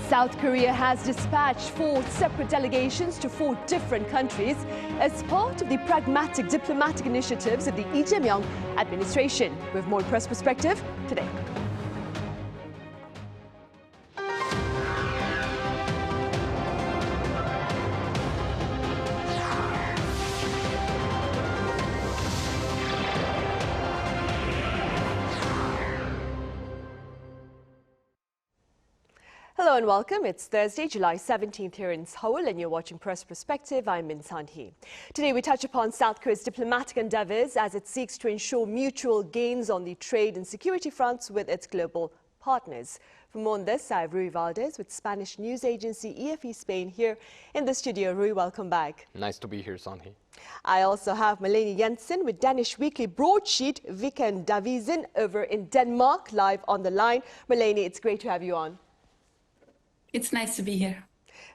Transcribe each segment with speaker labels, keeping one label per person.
Speaker 1: South Korea has dispatched 4 separate delegations to 4 different countries as part of the pragmatic diplomatic initiatives of the Lee Jae Myung administration. We have more press perspective today. Hello and welcome. It's Thursday, July 17th here in Seoul, and you're watching Press Perspective. I'm Min Sunhee. Today we touch upon South Korea's diplomatic endeavors as it seeks to ensure mutual gains on the trade and security fronts with its global partners. For more on this, I have Ruy Valdes with Spanish news agency EFE Spain here in the studio. Ruy, welcome back.
Speaker 2: Nice to be here, Sunhee.
Speaker 1: I also have Malene Jensen with Danish weekly broadsheet Weekendavisen over in Denmark, live on the line. Malene, it's great to have you on.
Speaker 3: It's nice to be here.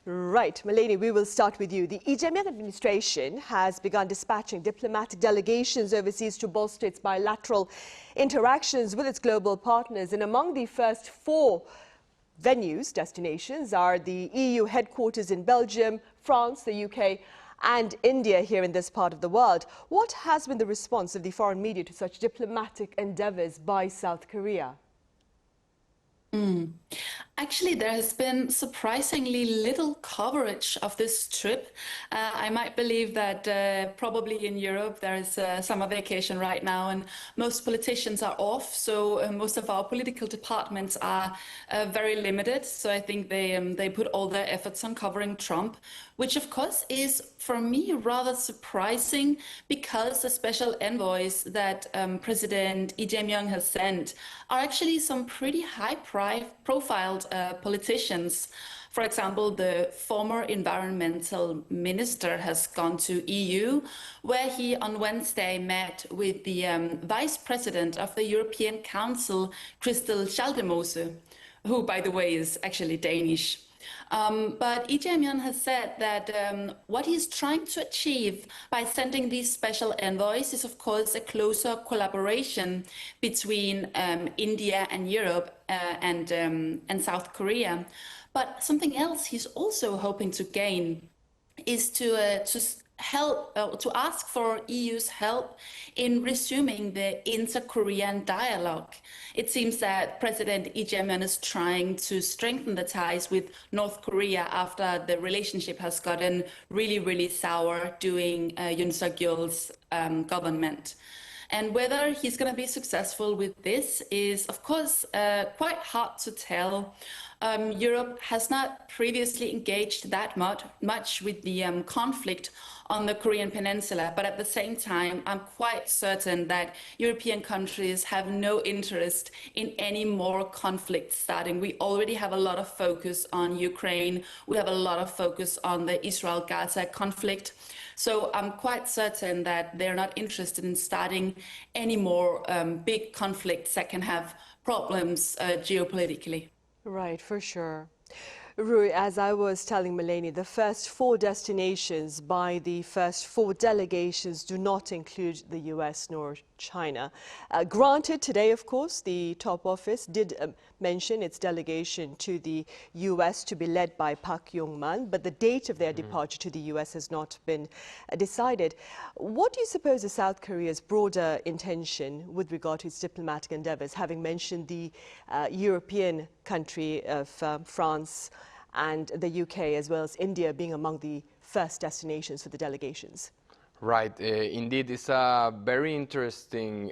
Speaker 1: Right. Malene, we will start with you. The Lee Jae Myung administration has begun dispatching diplomatic delegations overseas to bolster its bilateral interactions with its global partners. And among the first 4 destinations are the EU headquarters in Belgium, France, the UK and India here in this part of the world. What has been the response of the foreign media to such diplomatic endeavors by South Korea?
Speaker 3: Actually, there has been surprisingly little coverage of this trip. I might believe that probably in Europe there is summer vacation right now and most politicians are off, so most of our political departments are very limited. So I think they put all their efforts on covering Trump, which of course is for me rather surprising because the special envoys that President Lee Jae Myung has sent are actually some pretty high-profile politicians. For example, the former environmental minister has gone to EU, where he on Wednesday met with the vice president of the European Council, Christel Schaldemose, who, by the way, is actually Danish. But Lee Jae Myung has said that what he's trying to achieve by sending these special envoys is, of course, a closer collaboration between India and Europe and South Korea. But something else he's also hoping to gain is to ask for EU's help in resuming the inter-Korean dialogue. It seems that President Lee Jae Myung is trying to strengthen the ties with North Korea after the relationship has gotten really sour during Yoon Suk-yeol's government. And whether he's going to be successful with this is, of course, quite hard to tell. Europe has not previously engaged that much with the conflict on the Korean Peninsula, but at the same time, I'm quite certain that European countries have no interest in any more conflict starting. We already have a lot of focus on Ukraine. We have a lot of focus on the Israel-Gaza conflict. So I'm quite certain that they're not interested in starting any more big conflicts that can have problems geopolitically.
Speaker 1: Right, for sure. Ruy, as I was telling Malene, the first 4 destinations by the first 4 delegations do not include the US nor China. Granted, today, of course, the top office did mention its delegation to the US to be led by Park Yong-man, but the date of their departure to the US has not been decided. What do you suppose is South Korea's broader intention with regard to its diplomatic endeavors, having mentioned the European country of France and the UK, as well as India being among the first destinations for the delegations?
Speaker 2: Right. Indeed, it's a very interesting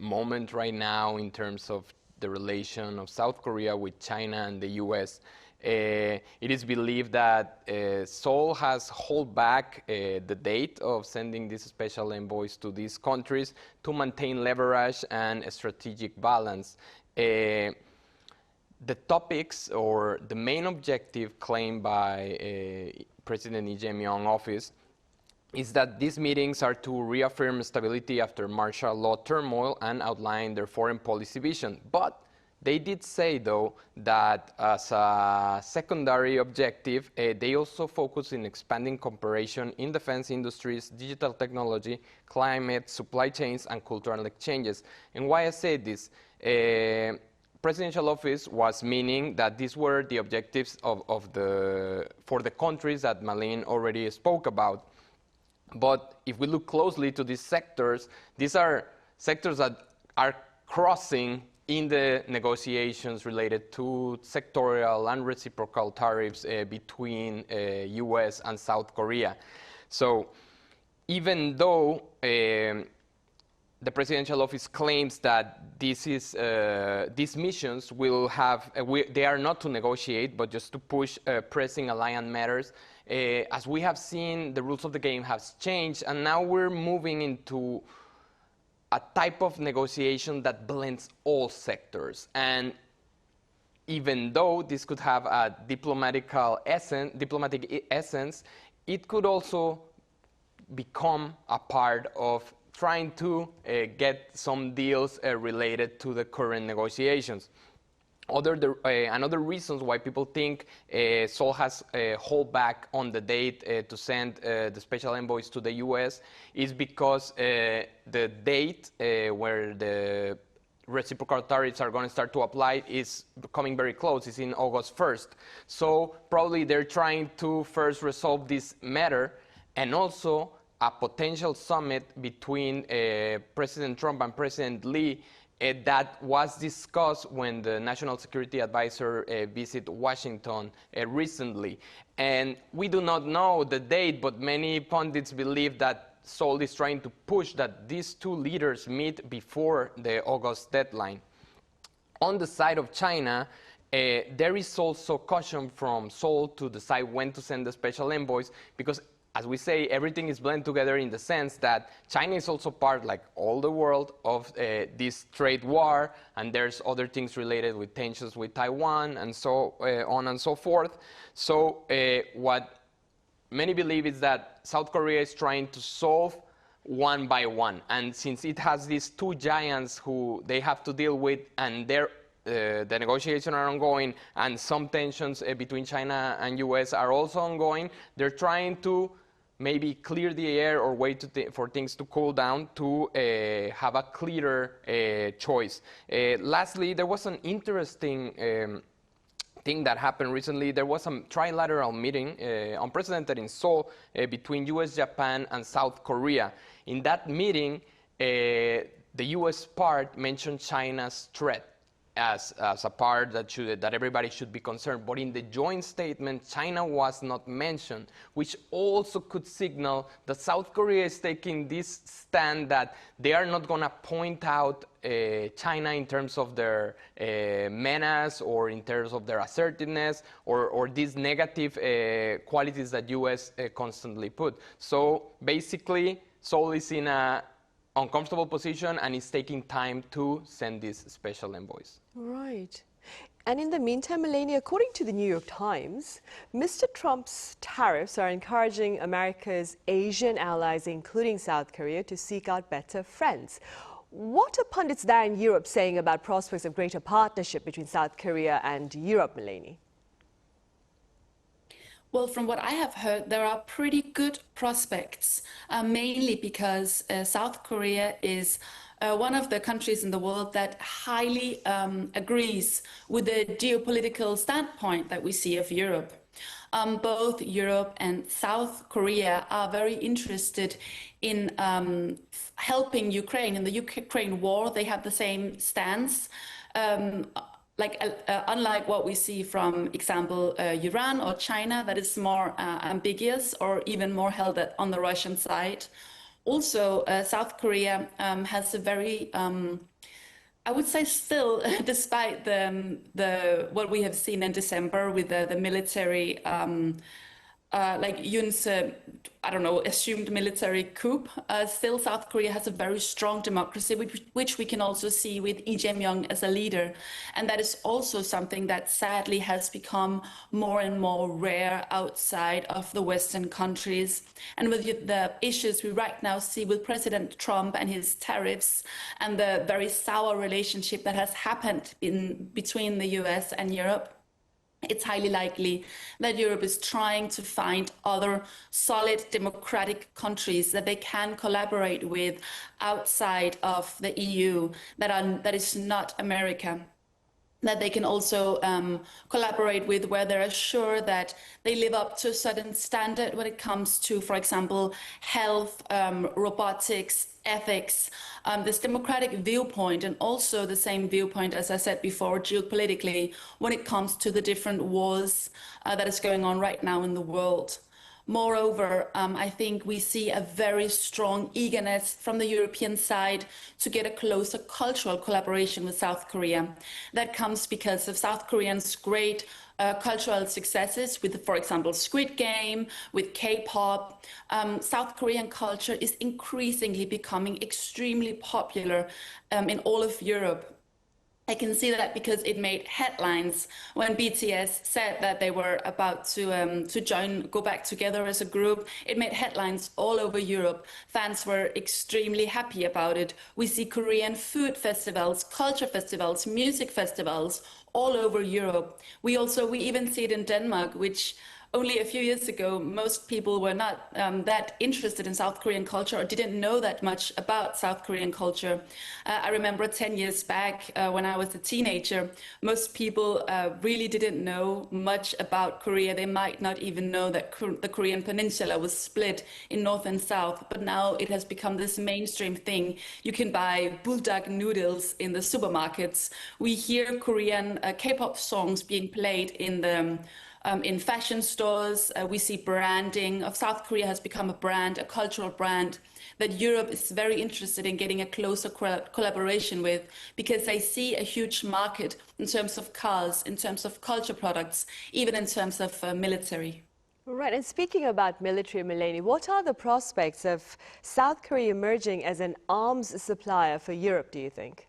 Speaker 2: moment right now in terms of the relation of South Korea with China and the US. It is believed that Seoul has held back the date of sending these special envoys to these countries to maintain leverage and a strategic balance. The topics or the main objective claimed by President Lee Jae Myung office is that these meetings are to reaffirm stability after martial law turmoil and outline their foreign policy vision. But they did say, though, that as a secondary objective, they also focus in expanding cooperation in defense industries, digital technology, climate, supply chains, and cultural exchanges. And why I say this? presidential office was meaning that these were the objectives for the countries that Malene already spoke about. But if we look closely to these are sectors that are crossing in the negotiations related to sectorial and reciprocal tariffs between US and South Korea. So even though the presidential office claims that these missions will have, they are not to negotiate, but just to push pressing alliance matters. As we have seen, the rules of the game have changed, and now we're moving into a type of negotiation that blends all sectors. And even though this could have a diplomatic essence, it could also become a part of trying to get some deals related to the current negotiations. Another reasons why people think Seoul has hold back on the date to send the special envoys to the US is because the date where the reciprocal tariffs are going to start to apply is coming very close. It's in August 1st. So probably they're trying to first resolve this matter, and also a potential summit between President Trump and President Lee that was discussed when the National Security Advisor visited Washington recently. And we do not know the date, but many pundits believe that Seoul is trying to push that these two leaders meet before the August deadline. On the side of China, there is also caution from Seoul to decide when to send the special envoys, because as we say, everything is blended together in the sense that China is also part, like all the world, of this trade war, and there's other things related with tensions with Taiwan, and so on and so forth. So what many believe is that South Korea is trying to solve one by one. And since it has these two giants who they have to deal with, and the negotiations are ongoing, and some tensions between China and US are also ongoing, they're trying to maybe clear the air or wait for things to cool down to have a clearer choice. Lastly, there was an interesting thing that happened recently. There was a trilateral meeting unprecedented in Seoul between US, Japan, and South Korea. In that meeting, the US part mentioned China's threat as a part that everybody should be concerned. But in the joint statement, China was not mentioned, which also could signal that South Korea is taking this stand that they are not going to point out China in terms of their menace or in terms of their assertiveness or these negative qualities that US constantly put. So basically, Seoul is in a uncomfortable position and is taking time to send these special envoys.
Speaker 1: Right. And in the meantime, Malene, according to the New York Times, Mr. Trump's tariffs are encouraging America's Asian allies, including South Korea, to seek out better friends. What are pundits there in Europe saying about prospects of greater partnership between South Korea and Europe, Malene?
Speaker 3: Well, from what I have heard, there are pretty good prospects, mainly because South Korea is one of the countries in the world that highly agrees with the geopolitical standpoint that we see of Europe. Both Europe and South Korea are very interested in helping Ukraine. In the Ukraine war, they have the same stance. Unlike what we see from example Iran or China, that is more ambiguous or even more held on the Russian side. Also, South Korea has a very, I would say still, despite what we have seen in December with the military, like Yoon's, assumed military coup, still South Korea has a very strong democracy, which we can also see with Lee Jae Myung as a leader. And that is also something that sadly has become more and more rare outside of the Western countries. And with the issues we right now see with President Trump and his tariffs and the very sour relationship that has happened between the US and Europe, it's highly likely that Europe is trying to find other solid democratic countries that they can collaborate with outside of the EU that is not America. that they can also collaborate with, where they're sure that they live up to a certain standard when it comes to, for example, health, robotics, ethics, this democratic viewpoint, and also the same viewpoint, as I said before, geopolitically, when it comes to the different wars that is going on right now in the world. Moreover, I think we see a very strong eagerness from the European side to get a closer cultural collaboration with South Korea. That comes because of South Koreans' great cultural successes with, for example, Squid Game, with K-pop. South Korean culture is increasingly becoming extremely popular in all of Europe. I can see that because it made headlines when BTS said that they were about to go back together as a group. It made headlines all over Europe. Fans were extremely happy about it. We see Korean food festivals, culture festivals, music festivals all over Europe. We even see it in Denmark, which only a few years ago, most people were not that interested in South Korean culture or didn't know that much about South Korean culture. I remember 10 years back when I was a teenager, most people really didn't know much about Korea. They might not even know that the Korean peninsula was split in North and South, but now it has become this mainstream thing. You can buy buldak noodles in the supermarkets. We hear Korean K-pop songs being played in fashion stores. We see branding of South Korea has become a brand, a cultural brand that Europe is very interested in getting a closer collaboration with, because they see a huge market in terms of cars, in terms of culture products, even in terms of military.
Speaker 1: Right, and speaking about military, Malene, what are the prospects of South Korea emerging as an arms supplier for Europe, do you think?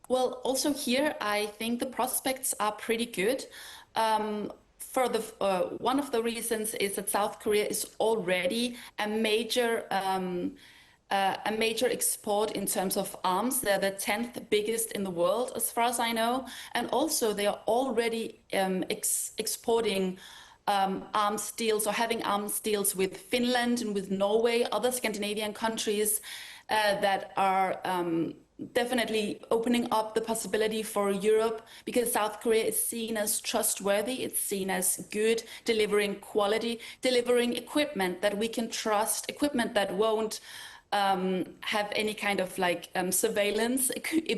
Speaker 3: Well, also here, I think the prospects are pretty good. One of the reasons is that South Korea is already a major export in terms of arms. They're the 10th biggest in the world, as far as I know. And also they are already exporting arms deals, or having arms deals with Finland and with Norway, other Scandinavian countries that are definitely opening up the possibility for Europe, because South Korea is seen as trustworthy, it's seen as good, delivering quality, delivering equipment that we can trust, equipment that won't have any kind of surveillance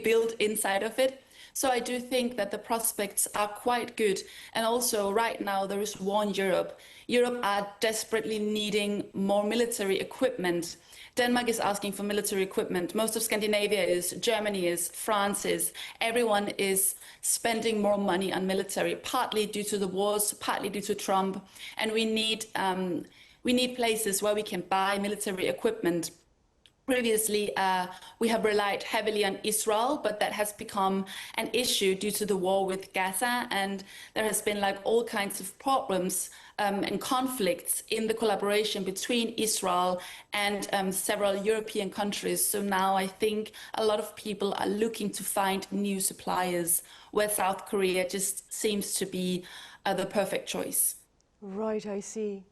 Speaker 3: built inside of it. So I do think that the prospects are quite good. And also right now there is war in Europe. Europe are desperately needing more military equipment. Denmark is asking for military equipment. Most of Scandinavia is, Germany is, France is. Everyone is spending more money on military, partly due to the wars, partly due to Trump. And we need places where we can buy military equipment. Previously, we have relied heavily on Israel, but that has become an issue due to the war with Gaza, and there has been all kinds of problems and conflicts in the collaboration between Israel and several European countries. So now I think a lot of people are looking to find new suppliers, where South Korea just seems to be the perfect choice.
Speaker 1: Right, I see.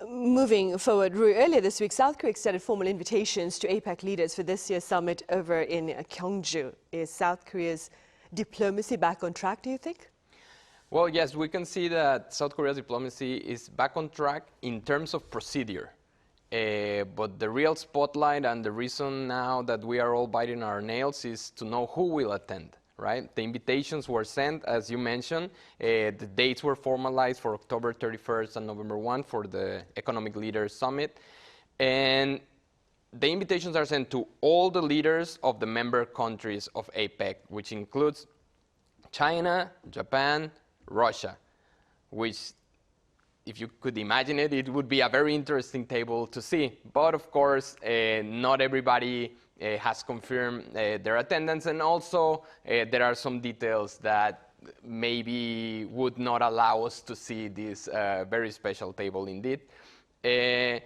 Speaker 1: Moving forward, Ruy, earlier this week, South Korea extended formal invitations to APEC leaders for this year's summit over in Gyeongju. Is South Korea's diplomacy back on track, do you think?
Speaker 2: Well, yes, we can see that South Korea's diplomacy is back on track in terms of procedure. But the real spotlight and the reason now that we are all biting our nails is to know who will attend. Right? The invitations were sent, as you mentioned. The dates were formalized for October 31st and November 1 for the Economic Leaders Summit. And the invitations are sent to all the leaders of the member countries of APEC, which includes China, Japan, Russia, which, if you could imagine it, it would be a very interesting table to see. But of course, not everybody has confirmed their attendance, and also there are some details that maybe would not allow us to see this very special table indeed. In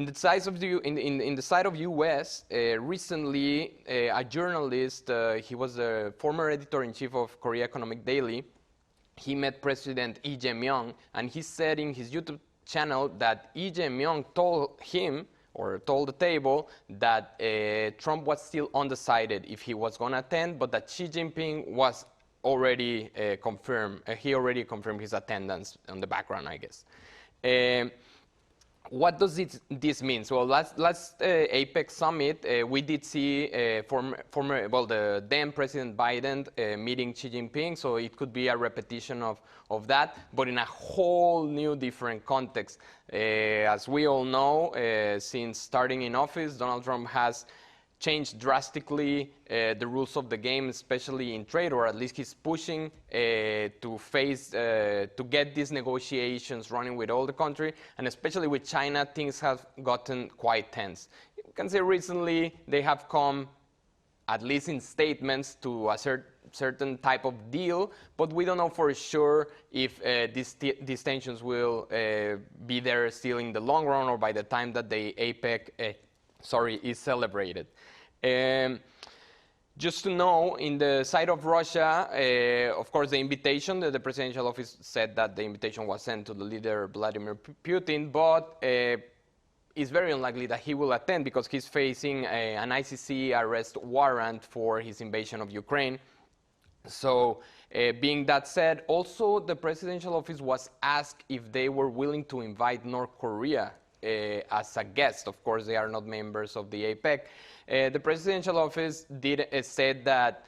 Speaker 2: the side of US, recently a journalist, he was the former editor-in-chief of Korea Economic Daily, he met President Lee Jae Myung, and he said in his YouTube channel that Lee Jae Myung told him, or told the table that Trump was still undecided if he was going to attend, but that Xi Jinping was already confirmed. He already confirmed his attendance on the background, I guess. What does this mean? So last APEC summit, we did see the then President Biden meeting Xi Jinping, so it could be a repetition of that, but in a whole new different context. As we all know, since starting in office, Donald Trump has changed drastically the rules of the game, especially in trade, or at least he's pushing to get these negotiations running with all the country, and especially with China, things have gotten quite tense. You can say recently they have come, at least in statements, to a certain type of deal, but we don't know for sure if these tensions will be there still in the long run or by the time that the APEC is celebrated. Just to know, in the side of Russia, of course, the invitation, the presidential office said that the invitation was sent to the leader Vladimir Putin, but it's very unlikely that he will attend because he's facing an ICC arrest warrant for his invasion of Ukraine. So, being that said, also the presidential office was asked if they were willing to invite North Korea as a guest. Of course, they are not members of the APEC. The presidential office said that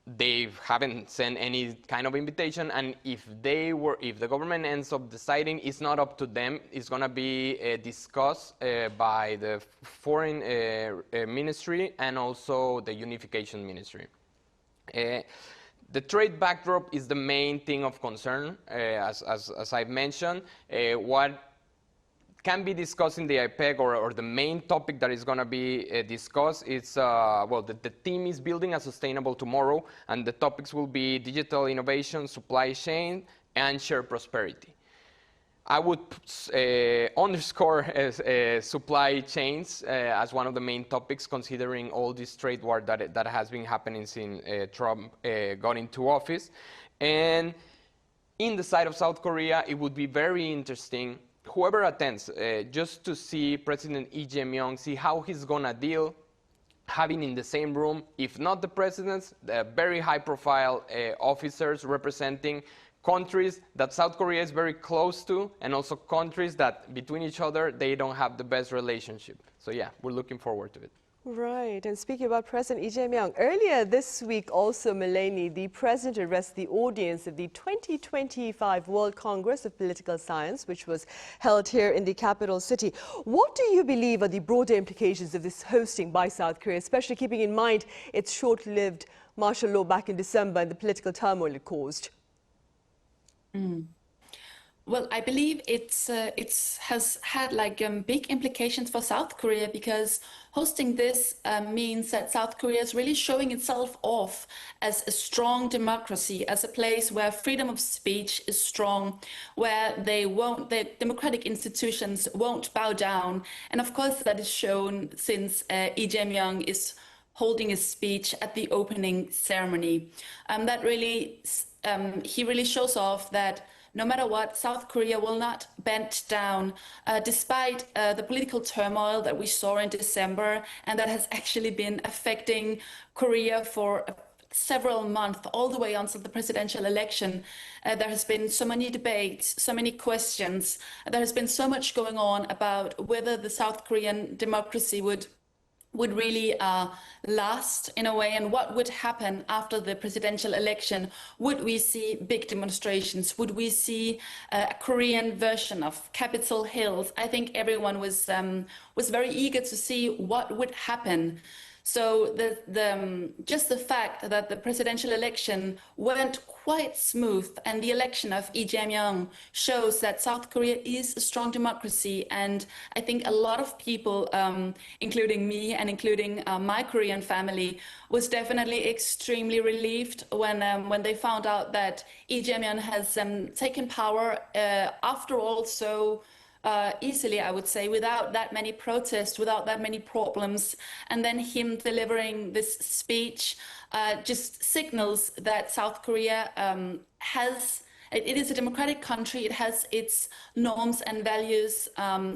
Speaker 2: they haven't sent any kind of invitation, and if the government ends up deciding, it's not up to them. It's going to be discussed by the foreign ministry and also the unification ministry. The trade backdrop is the main thing of concern, as I've mentioned. What can be discussed in the APEC, or the main topic that is going to be discussed is, the theme is building a sustainable tomorrow, and the topics will be digital innovation, supply chain, and shared prosperity. I would underscore supply chains as one of the main topics, considering all this trade war that has been happening since Trump got into office. And in the side of South Korea, it would be very interesting, whoever attends, just to see President Lee Jae Myung, see how he's going to deal, having in the same room, if not the presidents, the very high-profile officers representing countries that South Korea is very close to, and also countries that between each other, they don't have the best relationship. So yeah, we're looking forward to it.
Speaker 1: Right, and speaking about President Lee Jae Myung, earlier this week also, Malene, the President addressed the audience of the 2025 World Congress of Political Science, which was held here in the capital city. What do you believe are the broader implications of this hosting by South Korea, especially keeping in mind its short-lived martial law back in December and the political turmoil it caused?
Speaker 3: Well, I believe it has had big implications for South Korea, because hosting this means that South Korea is really showing itself off as a strong democracy, as a place where freedom of speech is strong, where the democratic institutions won't bow down. And of course, that is shown since Lee Jae Myung is holding his speech at the opening ceremony. He really shows off that no matter what, South Korea will not bend down, despite the political turmoil that we saw in December, and that has actually been affecting Korea for several months, all the way until the presidential election. There has been so many debates, so many questions. There has been so much going on about whether the South Korean democracy would really last in a way, and what would happen after the presidential election. Would we see big demonstrations? Would we see a Korean version of Capitol Hill? I think everyone was very eager to see what would happen. So just the fact that the presidential election went quite smooth, and the election of Lee Jae Myung shows that South Korea is a strong democracy. And I think a lot of people, including me and including my Korean family, was definitely extremely relieved when they found out that Lee Jae Myung has taken power after all so easily, I would say, without that many protests, without that many problems. And then him delivering this speech just signals that South Korea has It is a democratic country. It has its norms and values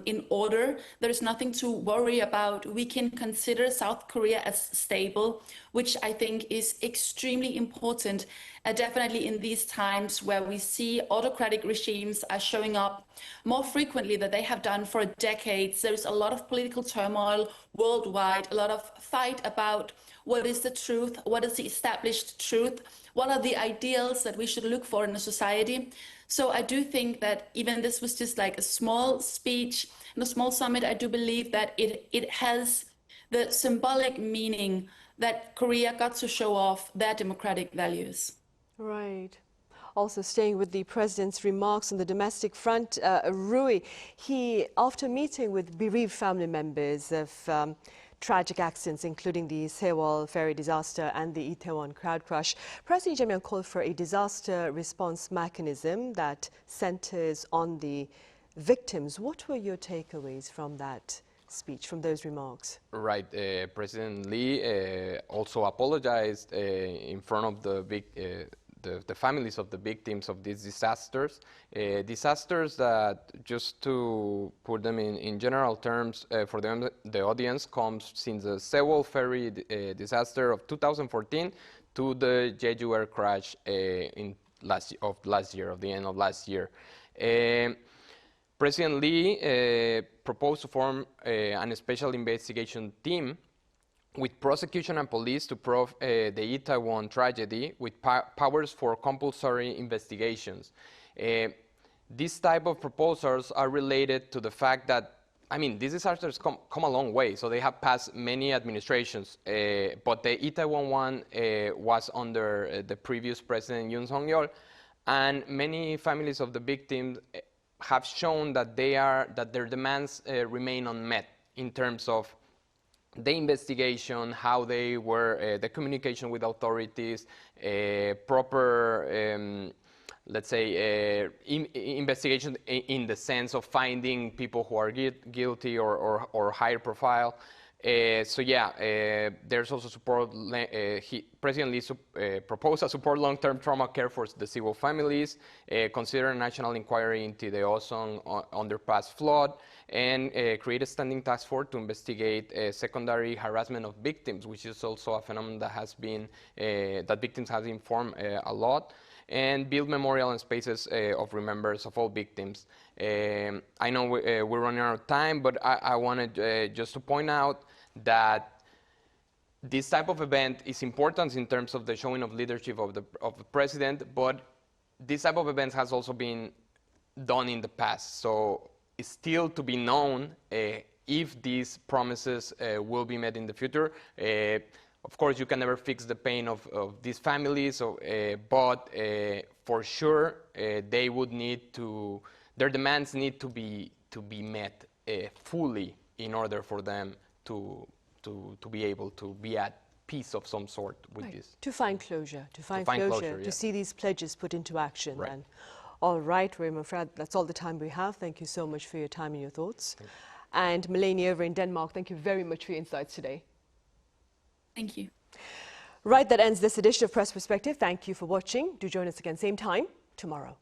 Speaker 3: in order. There's nothing to worry about. We can consider South Korea as stable, which I think is extremely important, definitely in these times where we see autocratic regimes are showing up more frequently than they have done for decades. There's a lot of political turmoil worldwide, a lot of fight about what is the truth, what is the established truth, what are the ideals that we should look for in a society. So I do think that even this was just like a small speech and a small summit, I do believe that it has the symbolic meaning that Korea got to show off their democratic values.
Speaker 1: Right. Also staying with the president's remarks on the domestic front, Ruy, he, after meeting with bereaved family members of tragic accidents, including the Seoul ferry disaster and the Itaewon crowd crush, President Lee Jae Myung called for a disaster response mechanism that centers on the victims. What were your takeaways from that speech, from those remarks?
Speaker 2: Right. President Lee also apologized in front of the families of the victims of these disasters. Disasters that, just to put them in general terms for the audience, comes since the Seoul ferry disaster of 2014 to the Jeju air crash of the end of last year. President Lee proposed to form an special investigation team with prosecution and police to probe the Itaewon tragedy with powers for compulsory investigations. These type of proposals are related to the fact that, I mean, these disasters come a long way, so they have passed many administrations, but the Itaewon one was under the previous president, Min Sunhee, and many families of the victims have shown that their demands remain unmet in terms of the investigation, how they were, the communication with authorities, proper, let's say, investigation in the sense of finding people who are guilty or higher profile. So yeah, there's also support. President Lee proposed a support long-term trauma care for the civil families, consider a national inquiry into the Oson underpass flood, and create a standing task force to investigate secondary harassment of victims, which is also a phenomenon that has been, that victims have informed a lot, and build memorial and spaces of remembrance of all victims. I know we're running out of time, but I wanted just to point out that this type of event is important in terms of the showing of leadership of the president, but this type of events has also been done in the past. So it's still to be known if these promises will be met in the future. Of course, you can never fix the pain of these families, but for sure, they would need to, their demands need to be met fully in order for them to be able to be at peace of some sort with this.
Speaker 1: To find closure, to
Speaker 2: yeah.
Speaker 1: see these pledges put into action.
Speaker 2: Right.
Speaker 1: And all right, Ruy, that's all the time we have. Thank you so much for your time and your thoughts. And Malene over in Denmark, thank you very much for your insights today.
Speaker 3: Thank you.
Speaker 1: Right, that ends this edition of Press Perspective. Thank you for watching. Do join us again, same time tomorrow.